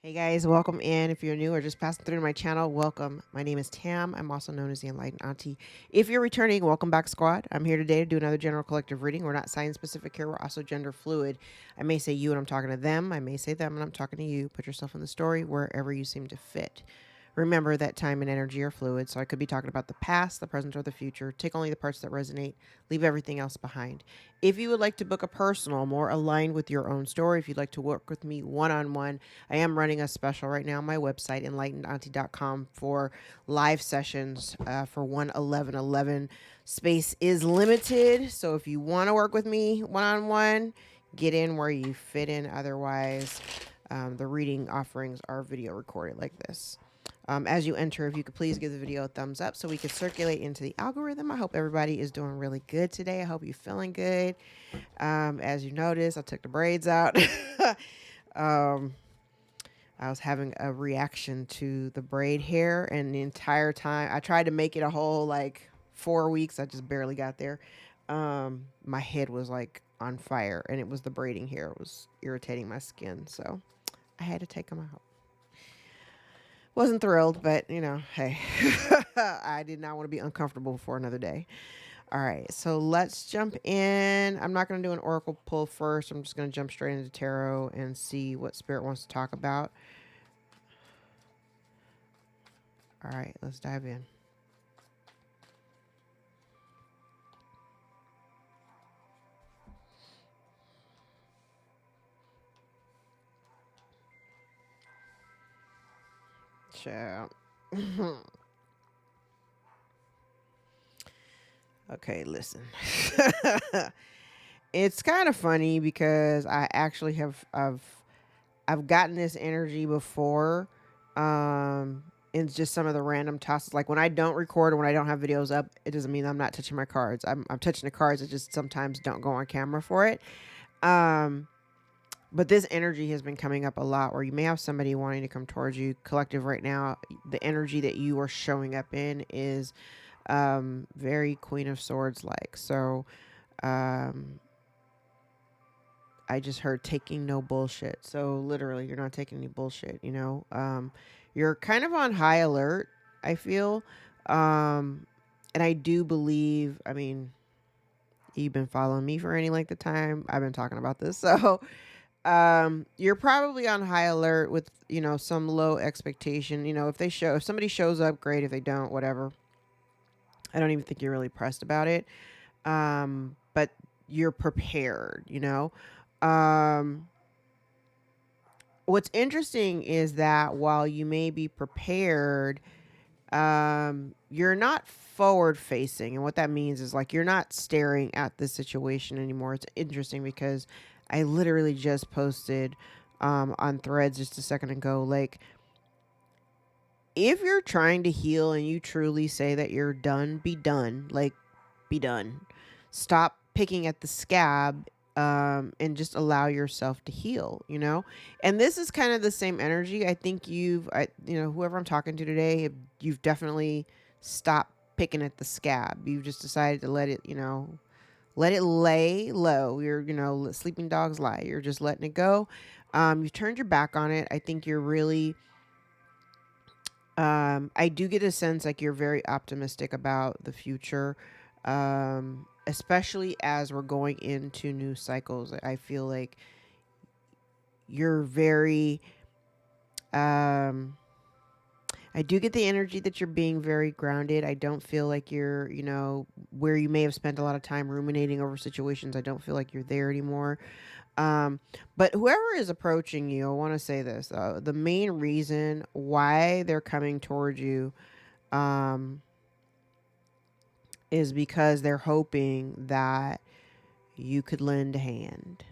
Hey guys, welcome in. If you're new or just passing through to my channel, welcome. My name is Tam. I'm also known as the Enlightened Auntie. If you're returning, welcome back, squad. I'm here today to do another general collective reading. We're not sign specific here, we're also gender fluid. I may say you and I'm talking to them. I may say them and I'm talking to you. Put yourself in the story wherever you seem to fit. Remember that time and energy are fluid, so I could be talking about the past, the present, or the future. Take only the parts that resonate, leave everything else behind. If you would like to book a personal, more aligned with your own story, if you'd like to work with me one-on-one, I am running a special right now on my website, EnlightenedAuntie.com, for live sessions for 1/11/11. Space is limited, so if you want to work with me one-on-one, get in where you fit in. Otherwise, the reading offerings are video recorded like this. As you enter, if you could please give the video a thumbs up so we could circulate into the algorithm. I hope everybody is doing really good today. I hope you're feeling good. As you notice, I took the braids out. I was having a reaction to the braid hair, and the entire time I tried to make it a whole like 4 weeks. I just barely got there. My head was like on fire, and it was the braiding hair. It was irritating my skin, so I had to take them out. Wasn't thrilled, but you know, hey, I did not want to be uncomfortable for another day. All right, so let's jump in. I'm not going to do an oracle pull first. I'm just going to jump straight into tarot and see what spirit wants to talk about. All right, let's dive in. Ciao. Okay, listen. It's kind of funny because I actually I've gotten this energy before. In just some of the random tosses. Like when I don't record or when I don't have videos up, it doesn't mean I'm not touching my cards. I'm touching the cards. I just sometimes don't go on camera for it. But this energy has been coming up a lot where you may have somebody wanting to come towards you. Collective right now, the energy that you are showing up in is very Queen of Swords like. So I just heard taking no bullshit. So literally, you're not taking any bullshit, you know. You're kind of on high alert, I feel. And I do believe, I mean, you've been following me for any length of time. I've been talking about this. So you're probably on high alert with, you know, some low expectation. You know, if somebody shows up, great. If they don't, whatever. I don't even think you're really pressed about it. But you're prepared, you know. What's interesting is that while you may be prepared, you're not forward facing. And what that means is like you're not staring at the situation anymore. It's interesting because I literally just posted on Threads just a second ago. Like, if you're trying to heal and you truly say that you're done, be done. Like, be done. Stop picking at the scab and just allow yourself to heal, you know? And this is kind of the same energy. I think you know, whoever I'm talking to today, you've definitely stopped picking at the scab. You've just decided to let it, you know, let it lay low. You're, you know, sleeping dogs lie. You're just letting it go. You've turned your back on it. I think you're really, I do get a sense like you're very optimistic about the future, especially as we're going into new cycles. I feel like you're very, I do get the energy that you're being very grounded. I don't feel like you're, you know, where you may have spent a lot of time ruminating over situations. I don't feel like you're there anymore. But whoever is approaching you, I want to say this, the main reason why they're coming towards you, is because they're hoping that you could lend a hand.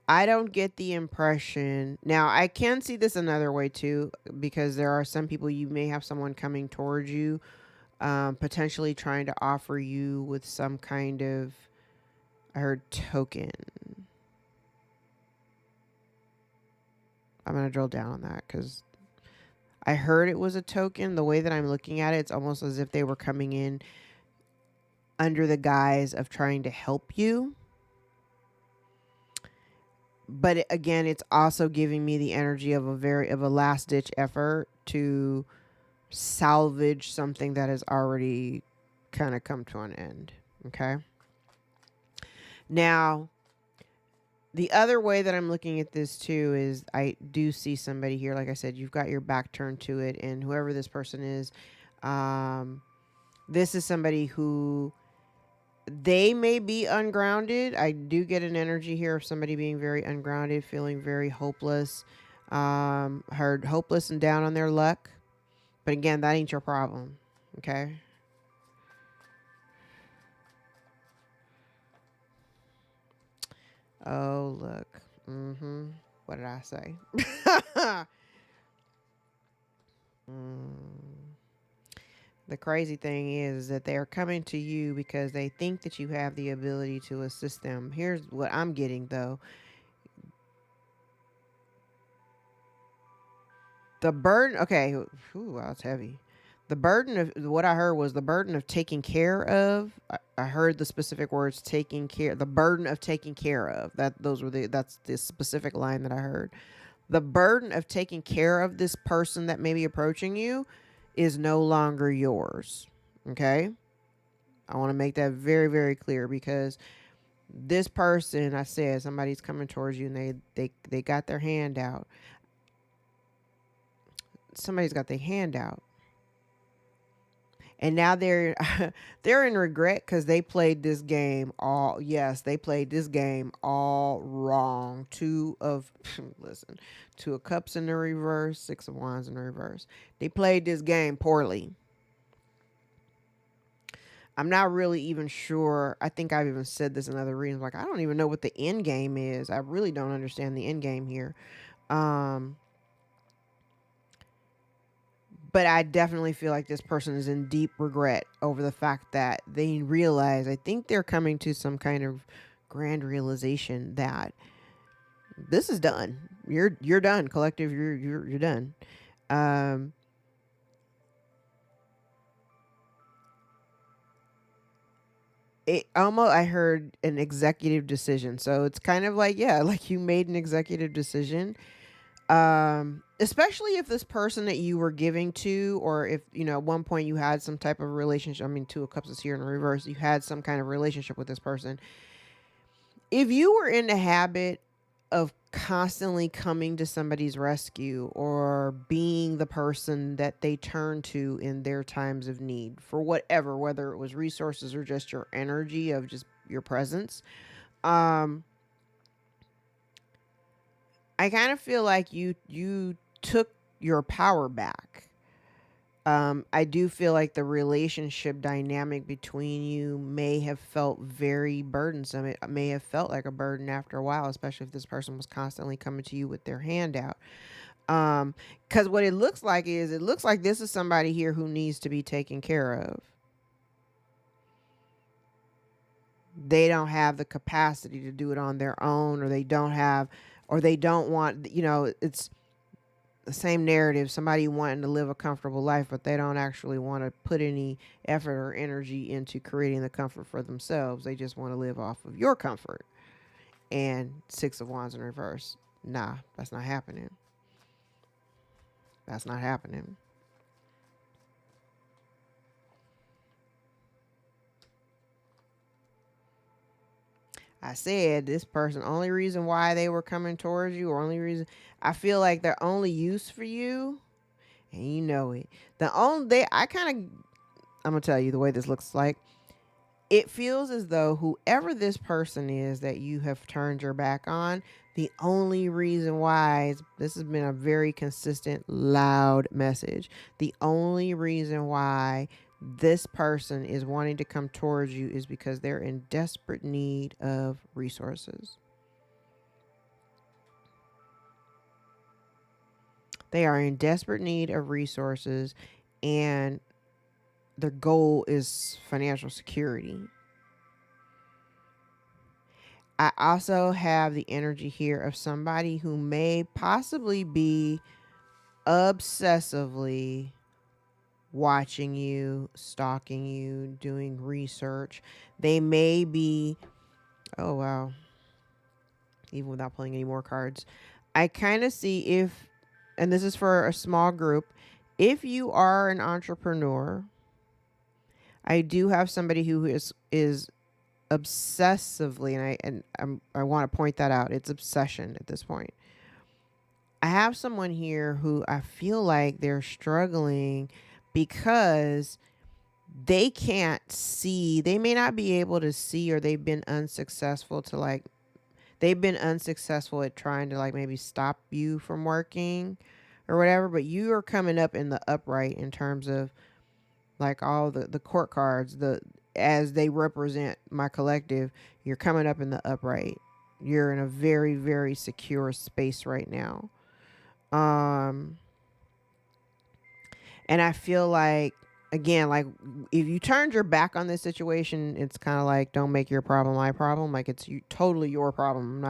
I don't get the impression. Now, I can see this another way too, because there are some people, you may have someone coming towards you, potentially trying to offer you with some kind of, I heard token. I'm going to drill down on that because I heard it was a token. The way that I'm looking at it, it's almost as if they were coming in under the guise of trying to help you. But again, it's also giving me the energy of a last ditch effort to salvage something that has already kind of come to an end. Okay. Now, the other way that I'm looking at this too is I do see somebody here. Like I said, you've got your back turned to it, and whoever this person is, this is somebody who, they may be ungrounded. I do get an energy here of somebody being very ungrounded, feeling very hopeless, heard hopeless and down on their luck. But again, that ain't your problem. Okay. Oh, look. What did I say? The crazy thing is that they are coming to you because they think that you have the ability to assist them. Here's what I'm getting, though. The burden, okay, ooh, that's heavy. The burden of what I heard was the burden of taking care of. I heard the specific words taking care, the burden of taking care of. That's the specific line that I heard. The burden of taking care of this person that may be approaching you is no longer yours. Okay? I want to make that very, very clear because this person, I said, somebody's coming towards you and they got their hand out. Somebody's got their hand out. And now they're they're in regret because they played this game all, yes, they played this game all wrong. Listen, 2 of Cups in the reverse, 6 of Wands in the reverse. They played this game poorly. I'm not really even sure. I think I've even said this in other readings. Like, I don't even know what the end game is. I really don't understand the end game here. But I definitely feel like this person is in deep regret over the fact that they realize, I think they're coming to some kind of grand realization that this is done. You're done, collective. You're done. It almost, I heard an executive decision. So it's kind of like, yeah, like you made an executive decision. Especially if this person that you were giving to, or if, at one point you had some type of relationship. I mean, 2 of Cups is here in reverse. You had some kind of relationship with this person. If you were in the habit of constantly coming to somebody's rescue or being the person that they turn to in their times of need for whatever, whether it was resources or just your energy of just your presence, I kind of feel like you took your power back. I do feel like the relationship dynamic between you may have felt very burdensome. It may have felt like a burden after a while, especially if this person was constantly coming to you with their hand out. Because what it looks like this is somebody here who needs to be taken care of. They don't have the capacity to do it on their own, or they don't want, it's the same narrative, somebody wanting to live a comfortable life, but they don't actually want to put any effort or energy into creating the comfort for themselves. They just want to live off of your comfort. And 6 of Wands in reverse. Nah, that's not happening. That's not happening. I said this person, only reason why they were coming towards you, or only reason, I feel like their only use for you, and you know it. I'm gonna tell you the way this looks like. It feels as though whoever this person is that you have turned your back on, the only reason why this has been a very consistent, loud message. The only reason why this person is wanting to come towards you is because they're in desperate need of resources. They are in desperate need of resources, and their goal is financial security. I also have the energy here of somebody who may possibly be obsessively watching you, stalking you, doing research. They may be, oh wow. even without pulling any more cards. I kind of see if, and this is for a small group, if you are an entrepreneur, I do have somebody who is obsessively, I want to point that out. It's obsession at this point. I have someone here who I feel like they're struggling because they can't see. They may not be able to see, or they've been unsuccessful at trying to like maybe stop you from working or whatever, but you are coming up in the upright in terms of like all the court cards, as they represent my collective. You're coming up in the upright. You're in a very, very secure space right now. And I feel like, again, like if you turned your back on this situation, it's kind of like, don't make your problem my problem. Like it's totally your problem.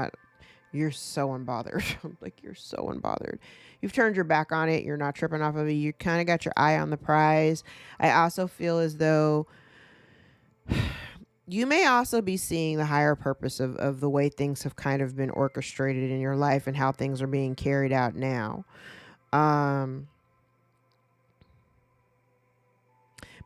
You're so unbothered. Like you're so unbothered. You've turned your back on it. You're not tripping off of it. You kind of got your eye on the prize. I also feel as though you may also be seeing the higher purpose of the way things have kind of been orchestrated in your life and how things are being carried out now.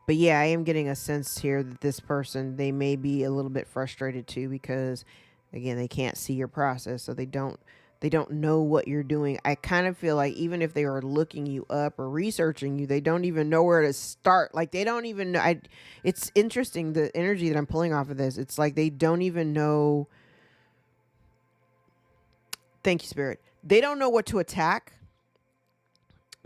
But yeah, I am getting a sense here that this person, they may be a little bit frustrated too, because again, they can't see your process, so they don't know what you're doing. I kind of feel like even if they are looking you up or researching you, they don't even know where to start. Like they don't even know. It's interesting, the energy that I'm pulling off of this. It's like they don't even know. Thank you, Spirit. They don't know what to attack,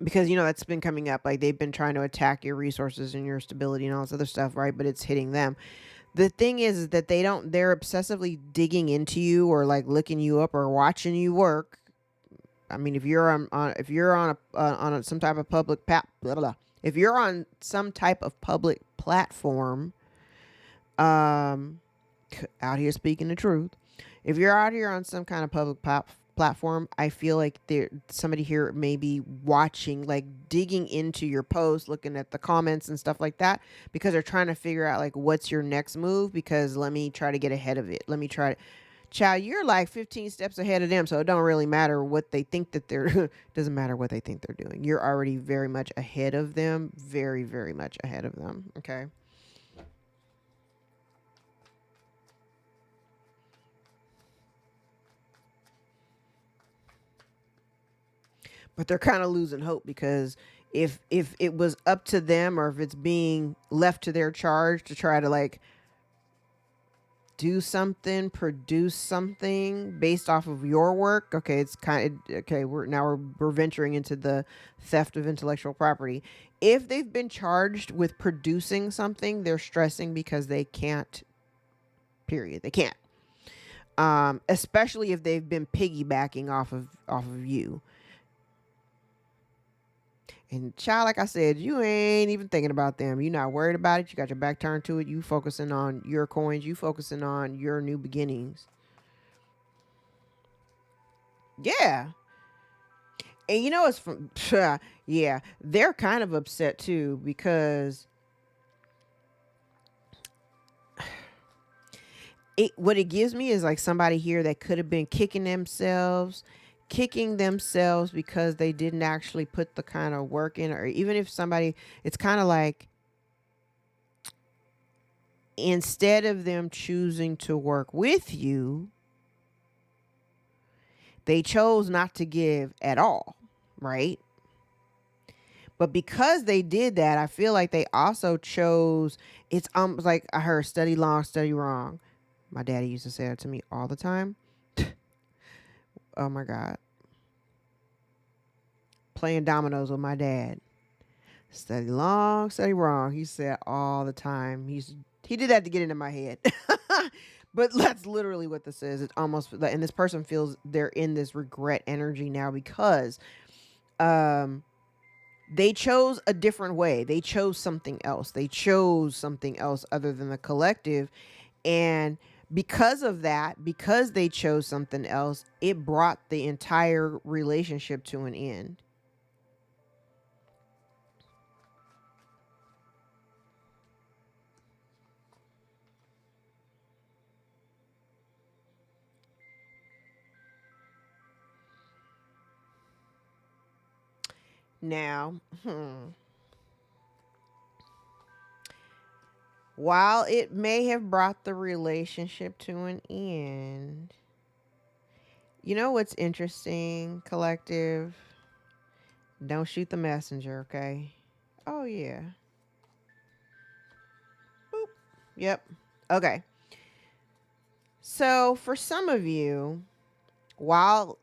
because that's been coming up. Like they've been trying to attack your resources and your stability and all this other stuff, right? But it's hitting them. The thing is that they're obsessively digging into you or like looking you up or watching you work. I mean, if you're on some type of public if you're on some type of public platform, out here speaking the truth, if you're out here on some kind of public platform, I feel like somebody here may be watching, like digging into your post, looking at the comments and stuff like that, because they're trying to figure out like what's your next move, because let me try to get ahead of it. Let me try to, child, you're like 15 steps ahead of them, so it don't really matter what they think that they're doesn't matter what they think they're doing. You're already very much ahead of them, very, very much ahead of them. Okay. But they're kind of losing hope, because if it was up to them, or if it's being left to their charge to try to like do something, produce something based off of your work, okay, it's kind of okay. We're venturing into the theft of intellectual property. If they've been charged with producing something, they're stressing because they can't. Period. They can't. Especially if they've been piggybacking off of you. And child, like I said, you ain't even thinking about them. You're not worried about it. You got your back turned to it. You focusing on your coins. You focusing on your new beginnings. Yeah. And it's from, yeah, they're kind of upset too, because what it gives me is like somebody here that could have been kicking themselves because they didn't actually put the kind of work in. Or even if somebody, it's kind of like, instead of them choosing to work with you, they chose not to give at all, right? But because they did that, I feel like they also chose, it's like I heard, study long, study wrong. My daddy used to say that to me all the time. Oh my God. Playing dominoes with my dad. Study long, study wrong. He said all the time. He did that to get into my head. But that's literally what this is. It's almost, and this person feels they're in this regret energy now, because they chose a different way. They chose something else. They chose something else other than the collective. And because of that, because they chose something else, it brought the entire relationship to an end. Now, while it may have brought the relationship to an end, you know what's interesting, collective? Don't shoot the messenger, okay? Oh, yeah. Boop. Yep. Okay. So, for some of you, while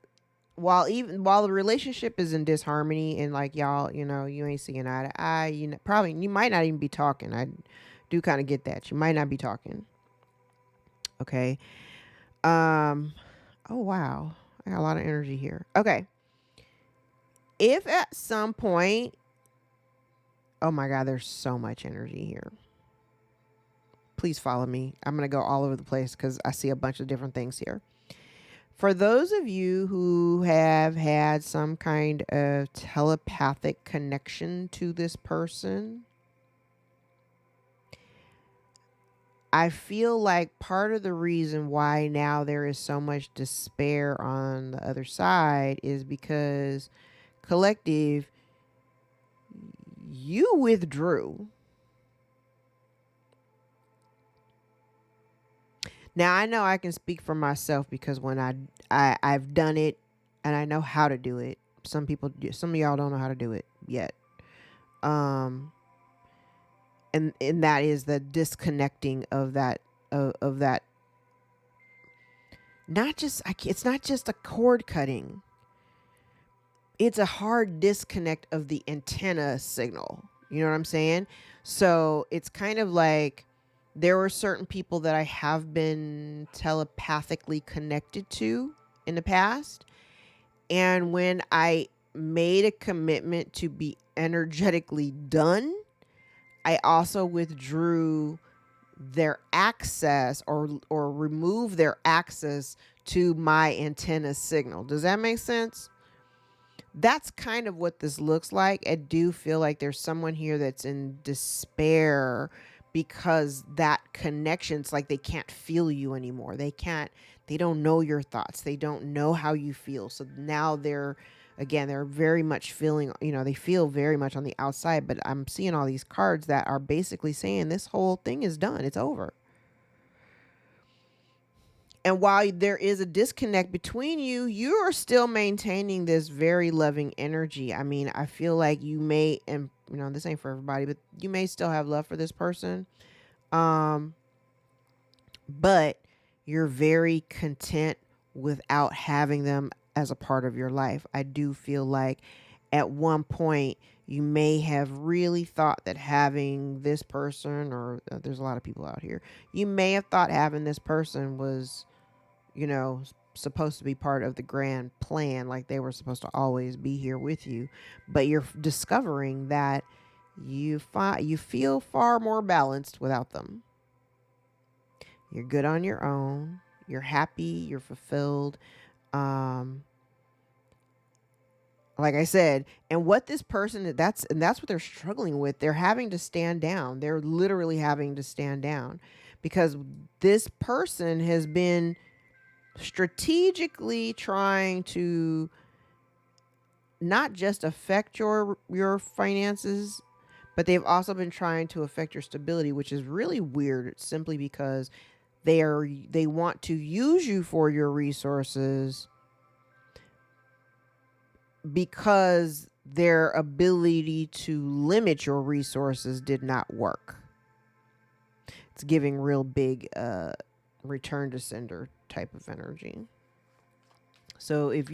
while the relationship is in disharmony and like y'all, you ain't seeing eye to eye, probably you might not even be talking. I do kind of get that. You might not be talking. Okay. Oh wow. I got a lot of energy here. Okay. If at some point, oh my God, there's so much energy here. Please follow me. I'm going to go all over the place because I see a bunch of different things here. For those of you who have had some kind of telepathic connection to this person, I feel like part of the reason why now there is so much despair on the other side is because, collective, you withdrew. Now I know I can speak for myself because when I've done it and I know how to do it. Some of y'all don't know how to do it yet. And that is the disconnecting of that of that. It's not just a cord cutting. It's a hard disconnect of the antenna signal. You know what I'm saying? So it's kind of like there were certain people that I have been telepathically connected to in the past. And when I made a commitment to be energetically done, I also withdrew their access or remove their access to my antenna signal. Does that make sense? That's kind of what this looks like. I do feel like there's someone here that's in despair because that connection's like they can't feel you anymore. They don't know your thoughts. They don't know how you feel. So now they're very much feeling, they feel very much on the outside, but I'm seeing all these cards that are basically saying this whole thing is done. It's over. And while there is a disconnect between you, you are still maintaining this very loving energy. I mean, I feel like you may, and this ain't for everybody, but you may still have love for this person. But you're very content without having them as a part of your life. I do feel like at one point you may have really thought that having this person, or there's a lot of people out here, you may have thought having this person was, supposed to be part of the grand plan, like they were supposed to always be here with you. But you're discovering that you feel far more balanced without them. You're good on your own. You're happy. You're fulfilled. Like I said, and what this person, that's what they're struggling with. They're having to stand down. They're literally having to stand down because this person has been strategically trying to not just affect your finances, but they've also been trying to affect your stability, which is really weird simply because they want to use you for your resources because their ability to limit your resources did not work. It's giving real big return to sender type of energy. So if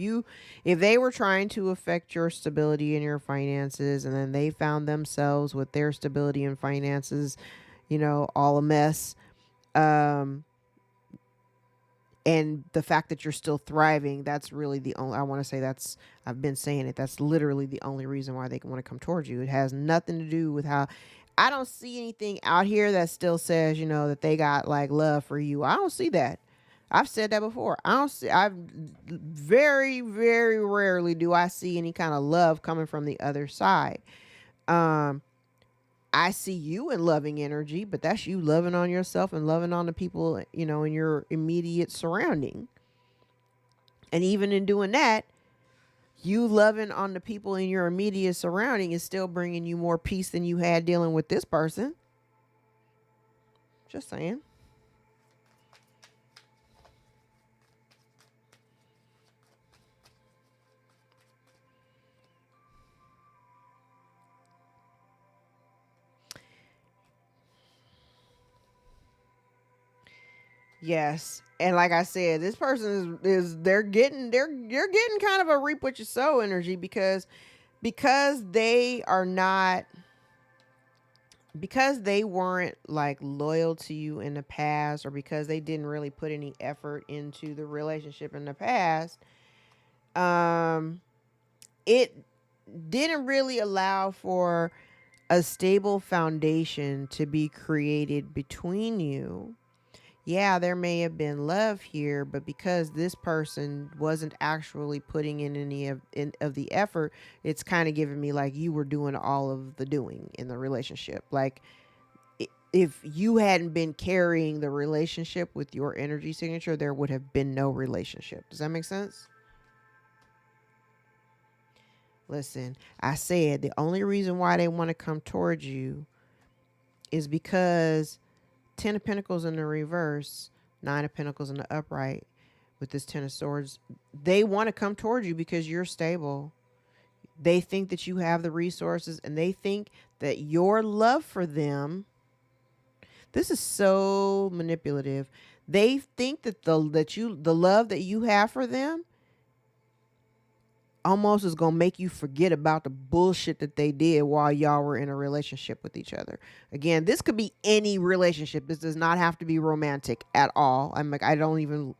they were trying to affect your stability in your finances, and then they found themselves with their stability and finances, all a mess, and the fact that you're still thriving, that's really the only, I've been saying it, that's literally the only reason why they want to come towards you. It has nothing to do with how, I don't see anything out here that still says, that they got like love for you. I don't see that. I've said that before. I've very, very rarely do I see any kind of love coming from the other side. I see you in loving energy, but that's you loving on yourself and loving on the people, in your immediate surrounding. And even in doing that, you loving on the people in your immediate surrounding is still bringing you more peace than you had dealing with this person. Just saying. Yes. And like I said, this person is you're getting kind of a reap what you sow energy, because they are not, because they weren't like loyal to you in the past, or because they didn't really put any effort into the relationship in the past. It didn't really allow for a stable foundation to be created between you. Yeah, there may have been love here, but because this person wasn't actually putting in any of the effort, it's kind of giving me like you were doing all of the doing in the relationship. Like, if you hadn't been carrying the relationship with your energy signature, there would have been no relationship. Does that make sense? Listen, I said the only reason why they want to come towards you is because 10 of Pentacles in the reverse, 9 of Pentacles in the upright, with this 10 of Swords, they want to come towards you because you're stable. They think that you have the resources, and they think that your love for them, this is so manipulative. They think that the love that you have for them almost is going to make you forget about the bullshit that they did while y'all were in a relationship with each other. Again, this could be any relationship. This does not have to be romantic at all. I'm like, I don't even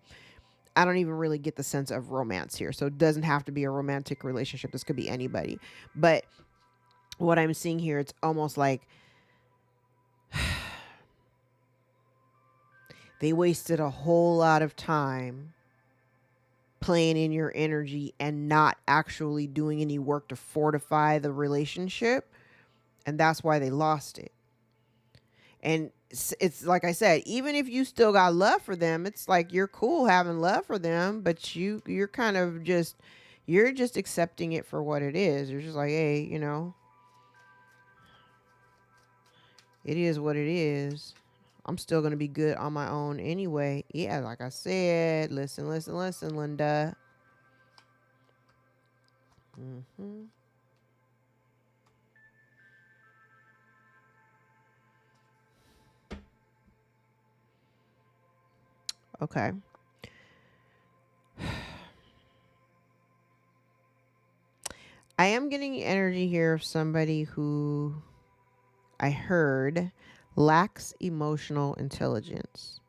really get the sense of romance here. So it doesn't have to be a romantic relationship. This could be anybody. But what I'm seeing here, it's almost like they wasted a whole lot of time playing in your energy and not actually doing any work to fortify the relationship. And that's why they lost it. And it's like I said, even if you still got love for them, it's like you're cool having love for them, but you're kind of just, you're just accepting it for what it is. You're just like, hey, it is what it is. I'm still going to be good on my own anyway. Yeah, like I said, listen, Linda. Mm-hmm. Okay. I am getting energy here of somebody who I heard lacks emotional intelligence.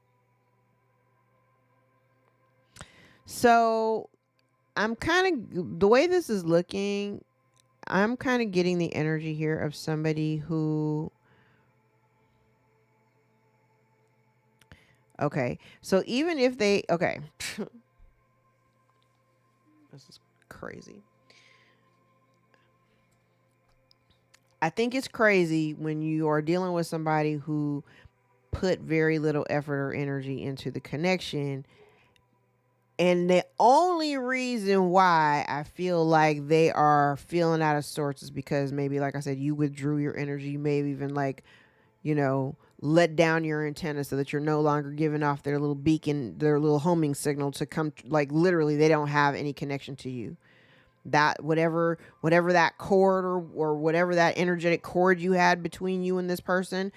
So I'm kind of, the way this is looking, I'm kind of getting the energy here of somebody who, okay, so even if they, okay, this is crazy. I think it's crazy when you are dealing with somebody who put very little effort or energy into the connection. And the only reason why I feel like they are feeling out of sorts is because maybe, like I said, you withdrew your energy. You may have even let down your antenna so that you're no longer giving off their little beacon, their little homing signal to come, like literally they don't have any connection to you. That whatever that cord or whatever that energetic cord you had between you and this person,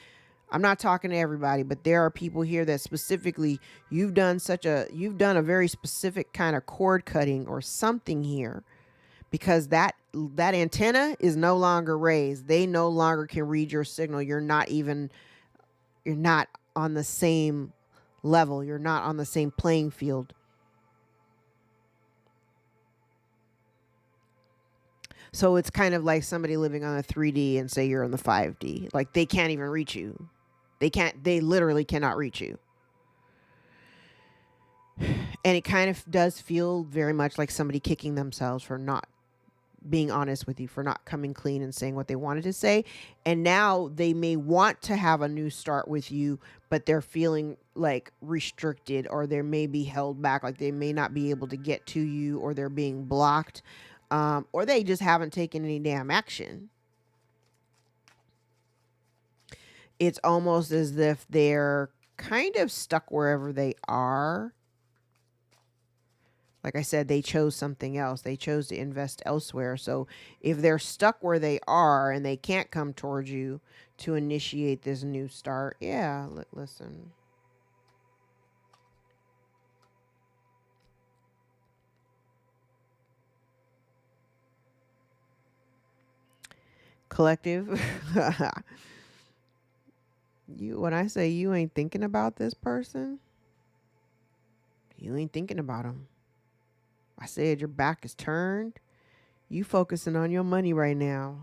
I'm not talking to everybody, but there are people here that specifically you've done a very specific kind of cord cutting or something here, because that antenna is no longer raised. They no longer can read your signal. You're not on the same level. You're not on the same playing field. So it's kind of like somebody living on a 3D and say you're on the 5D. Like they can't even reach you. They literally cannot reach you. And it kind of does feel very much like somebody kicking themselves for not being honest with you, for not coming clean and saying what they wanted to say. And now they may want to have a new start with you, but they're feeling like restricted, or they may be held back, like they may not be able to get to you, or they're being blocked. or they just haven't taken any damn action. It's almost as if they're kind of stuck wherever they are. Like I said, they chose something else. They chose to invest elsewhere. So if they're stuck where they are and they can't come towards you to initiate this new start, yeah, listen. Collective. When I say you ain't thinking about this person, you ain't thinking about them. I said your back is turned. You focusing on your money right now.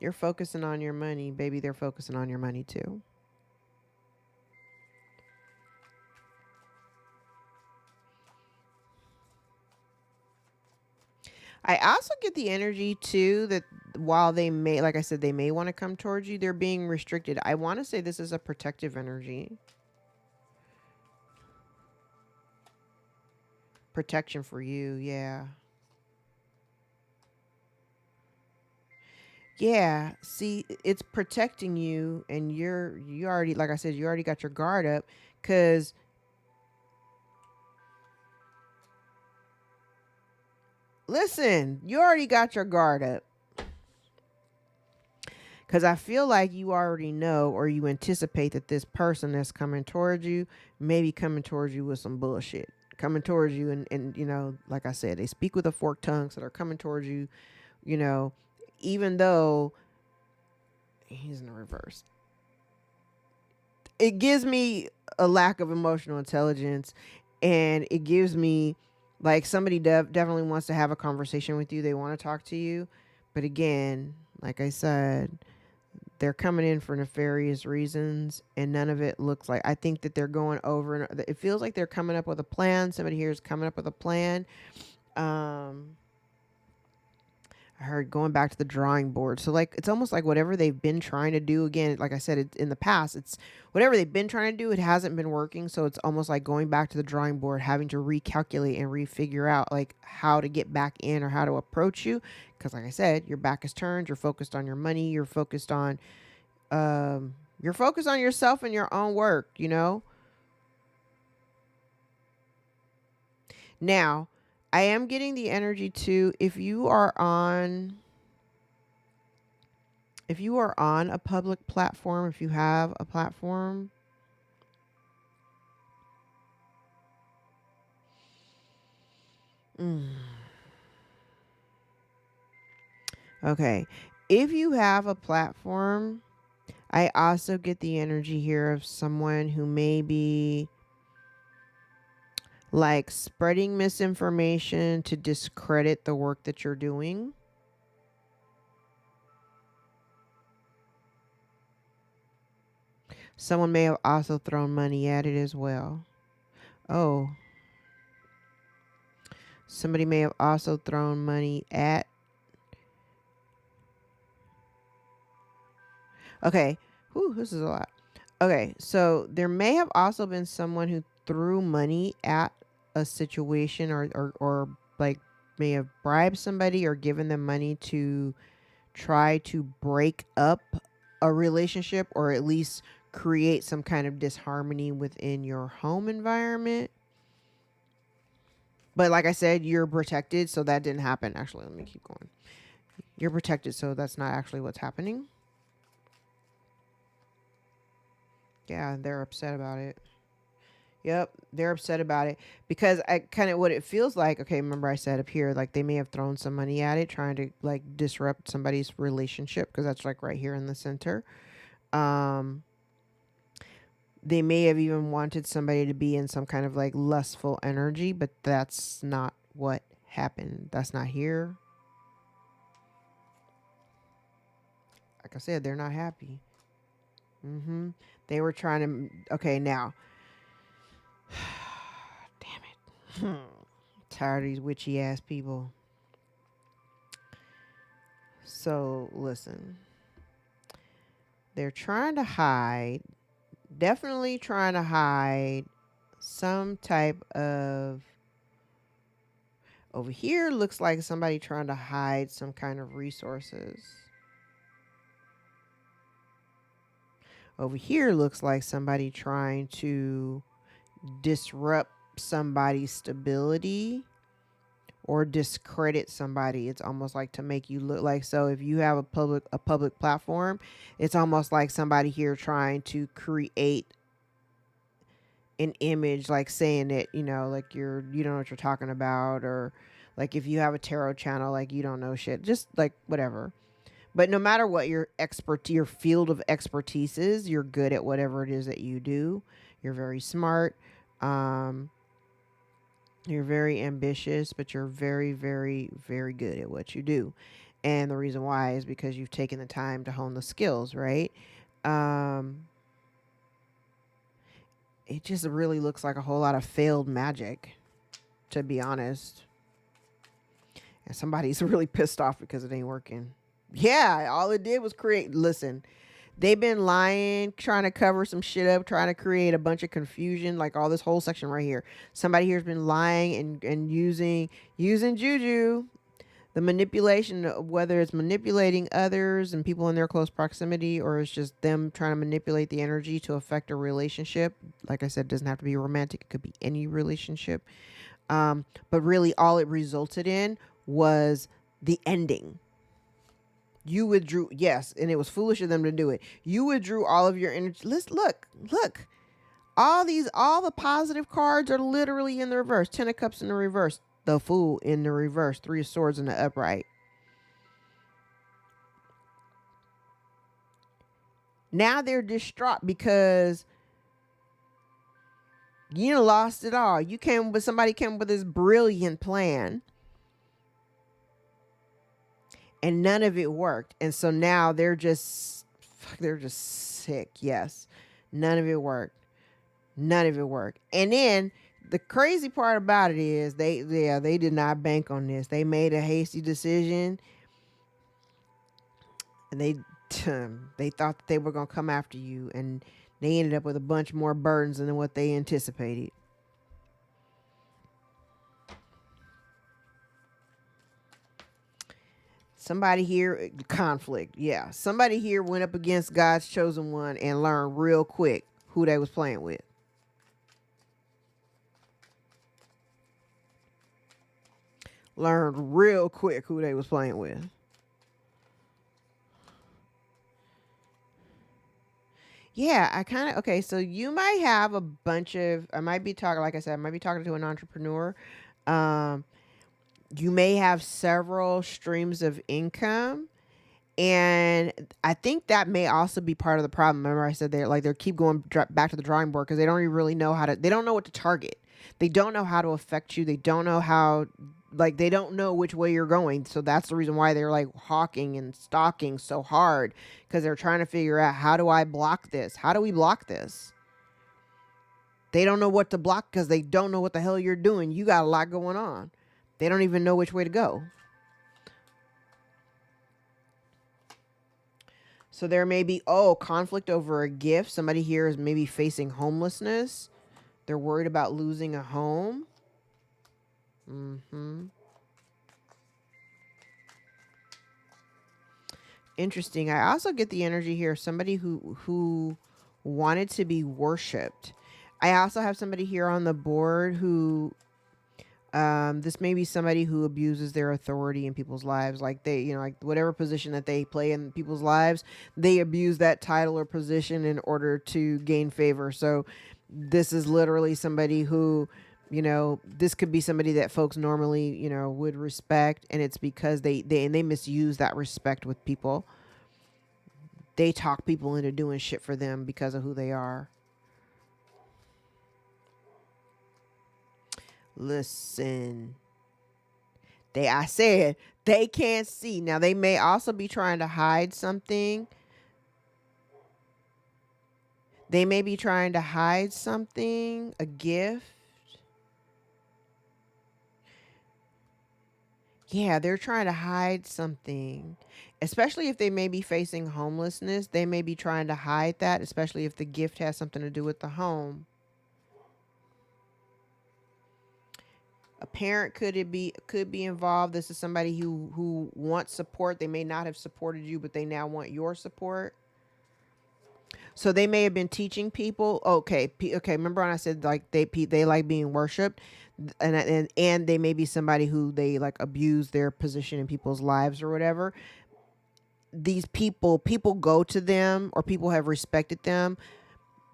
You're focusing on your money, baby. They're focusing on your money too. I also get the energy too that while they may, like I said, they may want to come towards you, they're being restricted. I want to say this is a protective energy. Protection for you, yeah. Yeah, see, it's protecting you, and you already, like I said, you already got your guard up, cuz listen, you already got your guard up. Because I feel like you already know or you anticipate that this person that's coming towards you may be coming towards you with some bullshit. Coming towards you, and you know, like I said, they speak with a forked tongue, so they're coming towards you, you know, even though he's in the reverse. It gives me a lack of emotional intelligence, and it gives me like somebody definitely wants to have a conversation with you. They want to talk to you. But again, like I said, they're coming in for nefarious reasons, and none of it looks like. I think that they're going over, and it feels like they're coming up with a plan. Somebody here is coming up with a plan. I heard going back to the drawing board. So like it's almost like whatever they've been trying to do, again, like I said, in the past, it's whatever they've been trying to do, it hasn't been working. So it's almost like going back to the drawing board, having to recalculate and refigure out like how to get back in or how to approach you. Because like I said, your back is turned. You're focused on your money. You're focused on yourself and your own work. You know. Now, I am getting the energy too. If you are on a public platform, if you have a platform, okay. If you have a platform, I also get the energy here of someone who may be like spreading misinformation to discredit the work that you're doing. Someone may have also thrown money at it as well. Oh, somebody may have also thrown money at. Okay. Whew, this is a lot. Okay, so there may have also been someone who threw money at a situation, or like may have bribed somebody or given them money to try to break up a relationship, or at least create some kind of disharmony within your home environment. But like I said, you're protected, so that didn't happen. Actually, let me keep going. You're protected, so that's not actually what's happening. Yeah, they're upset about it. Yep, they're upset about it because I kind of what it feels like. Okay, remember I said up here like they may have thrown some money at it, trying to like disrupt somebody's relationship, because that's like right here in the center. Um, they may have even wanted somebody to be in some kind of like lustful energy, but that's not what happened. That's not here. Like I said, they're not happy. They were trying to. Okay, now. Damn it. Tired of these witchy ass people. So listen, they're trying to hide, definitely trying to hide some type of. Over here looks like somebody trying to hide some kind of resources. Over here looks like somebody trying to disrupt somebody's stability or discredit somebody. It's almost like to make you look like, so if you have a public platform, it's almost like somebody here trying to create an image, like saying that, you know, like you don't know what you're talking about, or like if you have a tarot channel, like you don't know shit, just like whatever. But no matter what your field of expertise is, you're good at whatever it is that you do. You're very smart. You're very ambitious, but you're very, very, very good at what you do. And the reason why is because you've taken the time to hone the skills, right? It just really looks like a whole lot of failed magic, to be honest. And somebody's really pissed off because it ain't working. Yeah, all it did was create. Listen, they've been lying, trying to cover some shit up, trying to create a bunch of confusion, like all this whole section right here. Somebody here's been lying and using juju, the manipulation, whether it's manipulating others and people in their close proximity, or it's just them trying to manipulate the energy to affect a relationship. Like I said, it doesn't have to be romantic. It could be any relationship. But really all it resulted in was the ending. You withdrew, yes, and it was foolish of them to do it. You withdrew all of your energy. Let's look. All the positive cards are literally in the reverse. 10 of Cups in the reverse. The Fool in the reverse. 3 of Swords in the upright. Now they're distraught because you lost it all. Somebody came up with this brilliant plan, and none of it worked. And so now they're just sick. Yes. None of it worked. And then the crazy part about it is they did not bank on this. They made a hasty decision, and they thought that they were going to come after you, and they ended up with a bunch more burdens than what they anticipated. Somebody here, conflict. Yeah. Somebody here went up against God's chosen one and learned real quick who they was playing with. Learned real quick who they was playing with. Yeah, okay, so you might have a bunch of, I might be talking, like I said, I might be talking to an entrepreneur. You may have several streams of income. And I think that may also be part of the problem. Remember I said they keep going back to the drawing board because they don't even really know they don't know what to target. They don't know how to affect you. They don't know how, they don't know which way you're going. So that's the reason why they're hawking and stalking so hard, because they're trying to figure out, how do I block this? How do we block this? They don't know what to block because they don't know what the hell you're doing. You got a lot going on. They don't even know which way to go. So there may be, conflict over a gift. Somebody here is maybe facing homelessness. They're worried about losing a home. Interesting. I also get the energy here of somebody who wanted to be worshipped. I also have somebody here on the board who, this may be somebody who abuses their authority in people's lives. Like whatever position that they play in people's lives, they abuse that title or position in order to gain favor. So this is literally somebody who, this could be somebody that folks normally, would respect. And it's because they misuse that respect with people. They talk people into doing shit for them because of who they are. Listen, I said they can't see. Now they may also be trying to hide something. They may be trying to hide something, a gift. Yeah, they're trying to hide something, especially if they may be facing homelessness. They may be trying to hide that, especially if the gift has something to do with the home. A parent could be involved. This is somebody who wants support. They may not have supported you, but they now want your support. So they may have been teaching people. Okay, okay. Remember when I said like they like being worshipped, and they may be somebody who they like abuse their position in people's lives or whatever. These people go to them, or people have respected them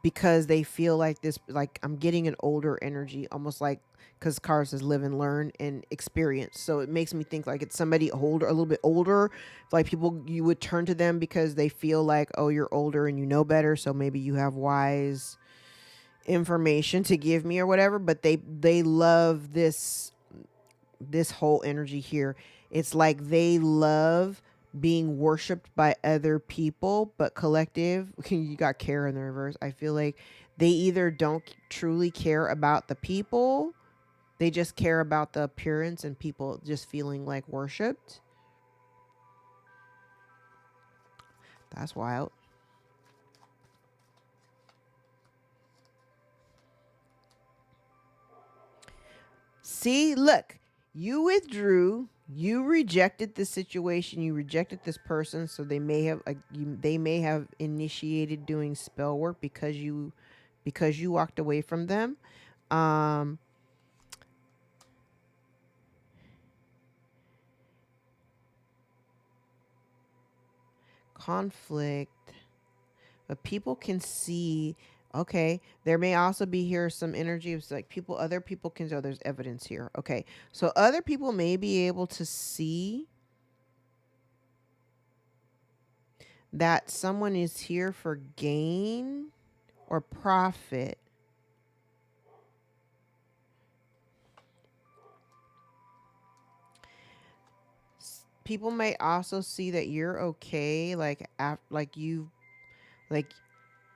because they feel like this, like I'm getting an older energy, almost like, because Carl says live and learn and experience. So it makes me think like it's somebody older, a little bit older, like people, you would turn to them because they feel like, oh, you're older and you know better. So maybe you have wise information to give me or whatever, but they love this whole energy here. It's like they love being worshipped by other people, but collective. You got care in the reverse. I feel like they either don't truly care about the people, they just care about the appearance and people just feeling like worshipped. That's wild. See, look, you withdrew. You rejected the situation. You rejected this person, so they may have initiated doing spell work because you walked away from them. Um, conflict, but people can see. Okay, there may also be here some energy of like other people can. Oh, there's evidence here. Okay, so other people may be able to see that someone is here for gain or profit. People may also see that you're okay, like like you, like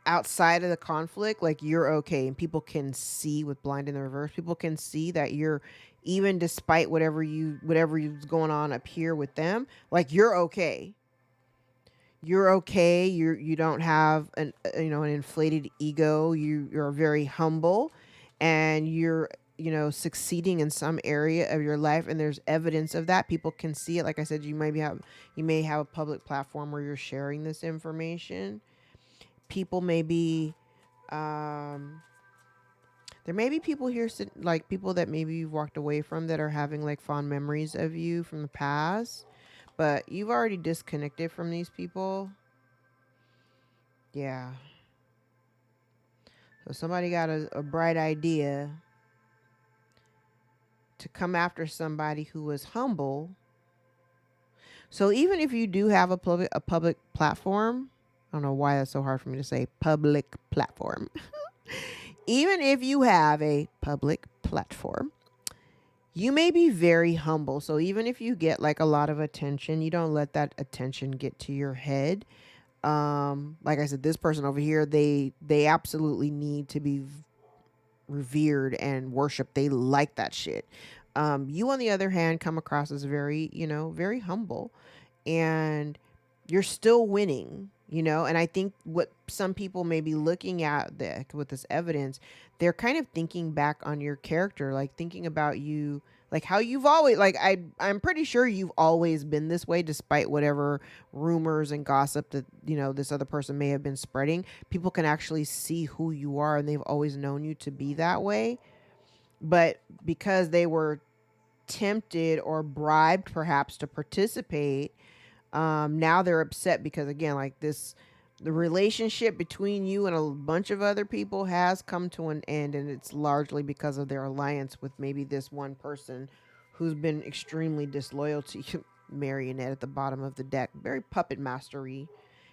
outside of the conflict, like you're okay, and people can see with blind in the reverse. People can see that you're, even despite whatever's going on up here with them, like you're okay. You're okay. You don't have an an inflated ego. You're very humble, and you're succeeding in some area of your life, and there's evidence of that. People can see it. Like I said, you may have a public platform where you're sharing this information. People may be there may be people here like people that maybe you've walked away from that are having like fond memories of you from the past, but you've already disconnected from these people. Yeah. So somebody got a bright idea to come after somebody who was humble. So even if you do have a public platform, I don't know why that's so hard for me to say, public platform. Even if you have a public platform, you may be very humble. So even if you get like a lot of attention, you don't let that attention get to your head. Like I said, this person over here, they absolutely need to be revered and worshiped. They like that shit. You on the other hand come across as very, very humble, and you're still winning, and I think what some people may be looking at with this evidence, they're kind of thinking back on your character, like thinking about you, like how you've always, like I'm pretty sure you've always been this way, despite whatever rumors and gossip that this other person may have been spreading. People can actually see who you are, and they've always known you to be that way. But because they were tempted or bribed perhaps to participate, now they're upset because, again, like the relationship between you and a bunch of other people has come to an end, and it's largely because of their alliance with maybe this one person who's been extremely disloyal to you. Marionette at the bottom of the deck, very puppet mastery.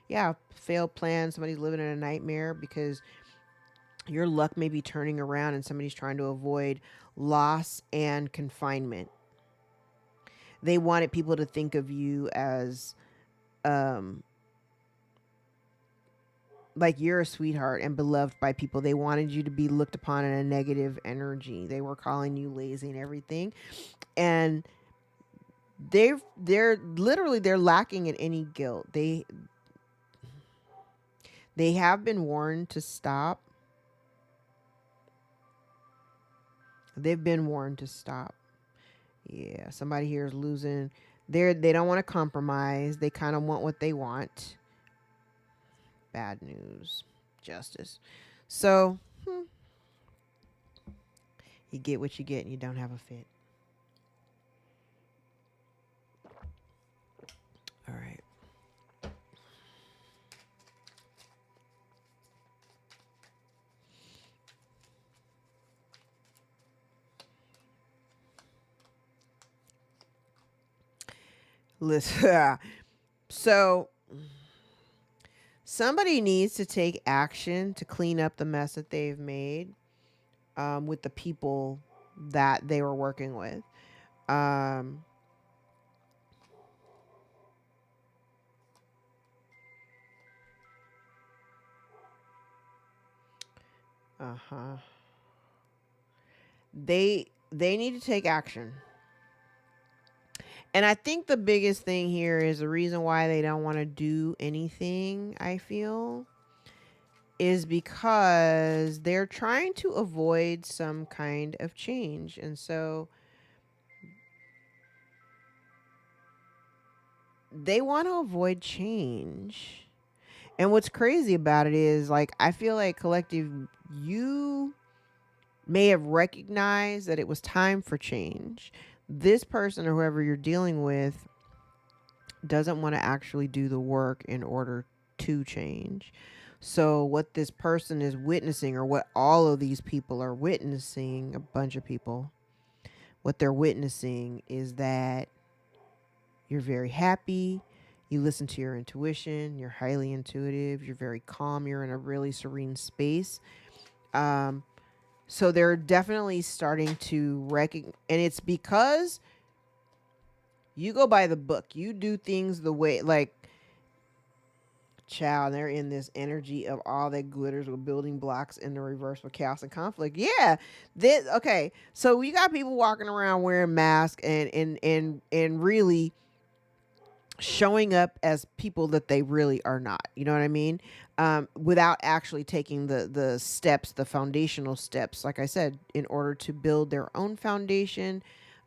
Yeah, failed plan. Somebody's living in a nightmare because your luck may be turning around and somebody's trying to avoid loss and confinement. They wanted people to think of you as um like you're a sweetheart and beloved by people. They wanted you to be looked upon in a negative energy. They were calling you lazy and everything. And they're literally, they're lacking in any guilt. They have been warned to stop. They've been warned to stop. Yeah, somebody here is losing. They don't want to compromise. They kind of want what they want. Bad news. Justice. So, you get what you get and you don't have a fit. All right. Listen. So, somebody needs to take action to clean up the mess that they've made with the people that they were working with. Um, uh-huh. They need to take action. And I think the biggest thing here is the reason why they don't want to do anything, I feel, is because they're trying to avoid some kind of change. And so they want to avoid change. And what's crazy about it is, like, I feel like collective, you may have recognized that it was time for change. This person or whoever you're dealing with doesn't want to actually do the work in order to change. So what this person is witnessing, or what all of these people are witnessing, a bunch of people, what they're witnessing is that you're very happy, you listen to your intuition, you're highly intuitive, you're very calm, you're in a really serene space. So they're definitely starting to recognize, and it's because you go by the book. You do things the way, like, child, they're in this energy of all that glitters with building blocks in the reverse with chaos and conflict. Yeah. Okay. So you got people walking around wearing masks and really showing up as people that they really are not. You know what I mean? Without actually taking the steps, the foundational steps, like I said, in order to build their own foundation.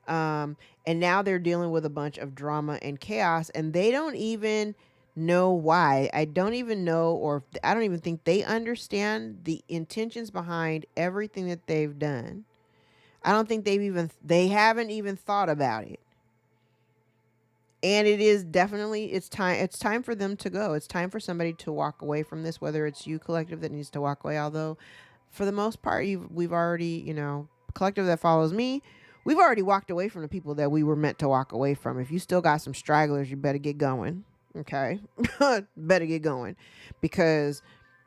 And now they're dealing with a bunch of drama and chaos, and they don't even know why. I don't even know, or I don't even think they understand the intentions behind everything that they've done. I don't think they haven't even thought about it. And it is definitely, it's time for them to go. It's time for somebody to walk away from this, whether it's you, collective, that needs to walk away. Although for the most part, we've already, collective that follows me, we've already walked away from the people that we were meant to walk away from. If you still got some stragglers, you better get going. Okay. Better get going, because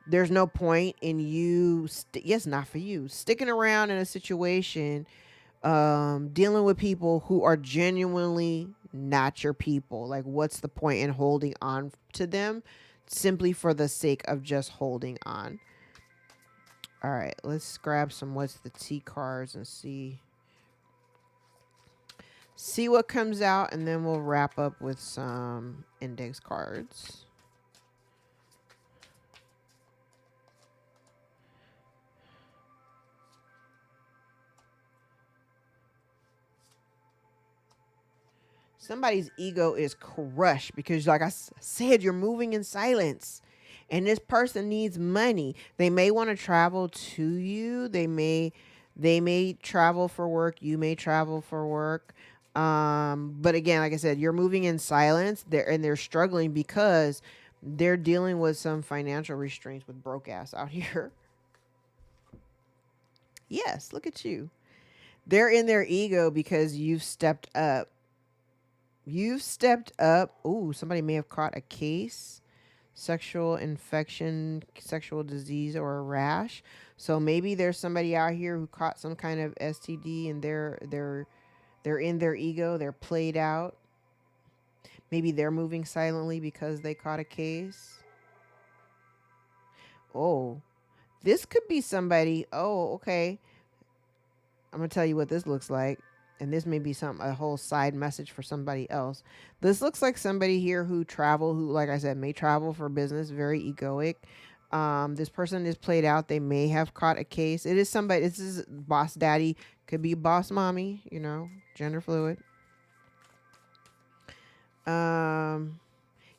there's no point in you, yes, not for you, sticking around in a situation, dealing with people who are genuinely not your people. Like, what's the point in holding on to them simply for the sake of just holding on? All right, let's grab some what's the T cards and see what comes out, and then we'll wrap up with some index cards. Somebody's ego is crushed because, like I said, you're moving in silence, and this person needs money. They may want to travel to you. They may travel for work. You may travel for work. But again, like I said, you're moving in silence. They're struggling because they're dealing with some financial restraints with broke ass out here. Yes, look at you. They're in their ego because you've stepped up. You've stepped up. Ooh, somebody may have caught a case, sexual infection, sexual disease, or a rash. So maybe there's somebody out here who caught some kind of STD, and they're in their ego. They're played out. Maybe they're moving silently because they caught a case. Oh, this could be somebody. Oh, okay. I'm gonna tell you what this looks like, and this may be a whole side message for somebody else. This looks like somebody here who, like I said, may travel for business, very egoic. This person is played out. They may have caught a case. It is somebody. This is boss daddy. Could be boss mommy. You know, gender fluid.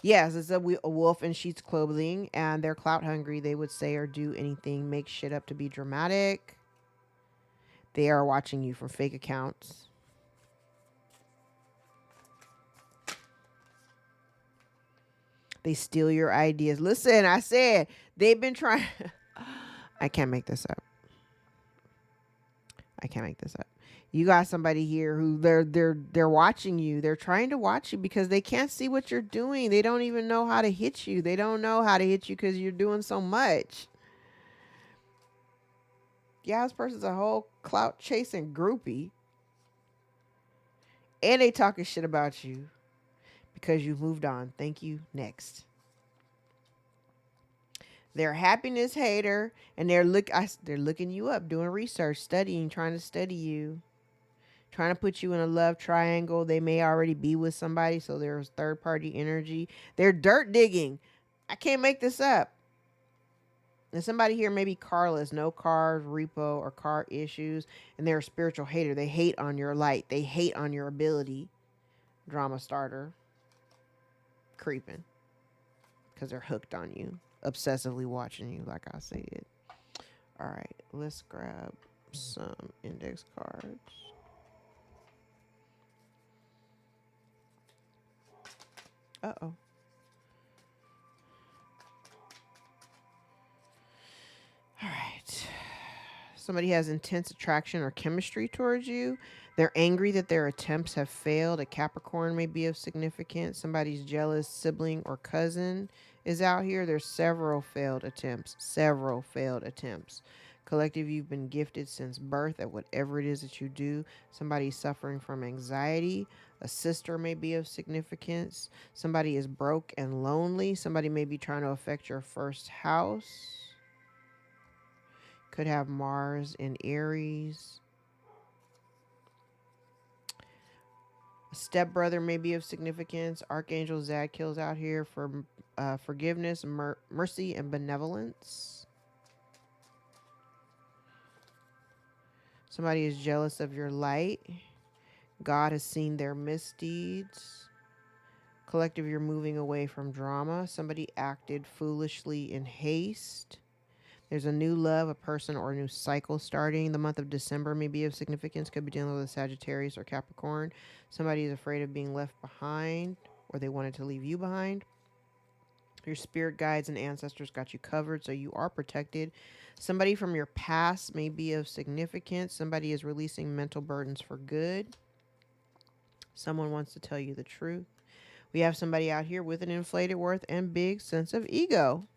Yes, it's a wolf in sheep's clothing, and they're clout hungry. They would say or do anything, make shit up to be dramatic. They are watching you from fake accounts. They steal your ideas. Listen, I said they've been trying. I can't make this up. I can't make this up. You got somebody here who they're watching you. They're trying to watch you because they can't see what you're doing. They don't even know how to hit you. They don't know how to hit you because you're doing so much. Yeah, this person's a whole clout chasing groupie. And they talking shit about you because you moved on. Thank you. Next. They're a happiness hater, and they're looking you up, doing research, studying, trying to study you, trying to put you in a love triangle. They may already be with somebody, so there's third party energy. They're dirt digging. I can't make this up. And somebody here may be carless, no cars, repo, or car issues, and they're a spiritual hater. They hate on your light. They hate on your ability. Drama starter. Creeping. Because they're hooked on you. Obsessively watching you, like I said. All right, let's grab some index cards. Uh-oh. All right. Somebody has intense attraction or chemistry towards you. They're angry that their attempts have failed. A Capricorn may be of significance. Somebody's jealous sibling or cousin is out here. There's several failed attempts. Several failed attempts. Collective, you've been gifted since birth at whatever it is that you do. Somebody's suffering from anxiety. A sister may be of significance. Somebody is broke and lonely. Somebody may be trying to affect your first house. Could have Mars in Aries. A stepbrother may be of significance. Archangel Zadkiel's out here for forgiveness, mercy, and benevolence. Somebody is jealous of your light. God has seen their misdeeds. Collective, you're moving away from drama. Somebody acted foolishly in haste. There's a new love, a person, or a new cycle starting. The month of December may be of significance. Could be dealing with a Sagittarius or Capricorn. Somebody is afraid of being left behind, or they wanted to leave you behind. Your spirit guides and ancestors got you covered, so you are protected. Somebody from your past may be of significance. Somebody is releasing mental burdens for good. Someone wants to tell you the truth. We have somebody out here with an inflated worth and big sense of ego.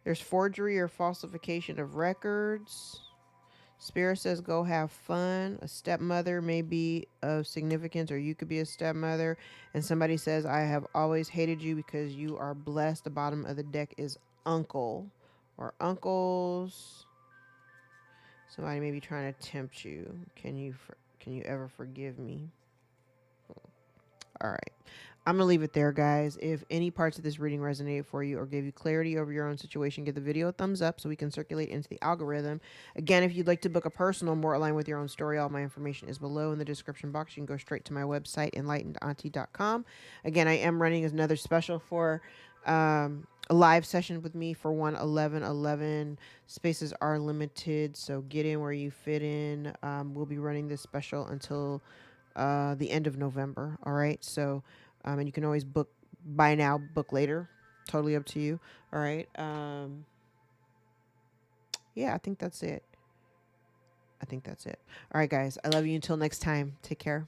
There's forgery or falsification of records. Spirit says go have fun. A stepmother may be of significance, or you could be a stepmother. And somebody says, I have always hated you because you are blessed. The bottom of the deck is uncle or uncles. Somebody may be trying to tempt you. Can you ever forgive me? All right. I'm going to leave it there, guys. If any parts of this reading resonated for you or gave you clarity over your own situation, give the video a thumbs up so we can circulate into the algorithm. Again, if you'd like to book a personal more aligned with your own story, all my information is below in the description box. You can go straight to my website, EnlightenedAuntie.com. Again, I am running another special for a live session with me for 1/11/11. Spaces are limited, so get in where you fit in. We'll be running this special until the end of November. All right. So, and you can always book buy now, book later. Totally up to you. All right. Yeah, I think that's it. All right, guys. I love you until next time. Take care.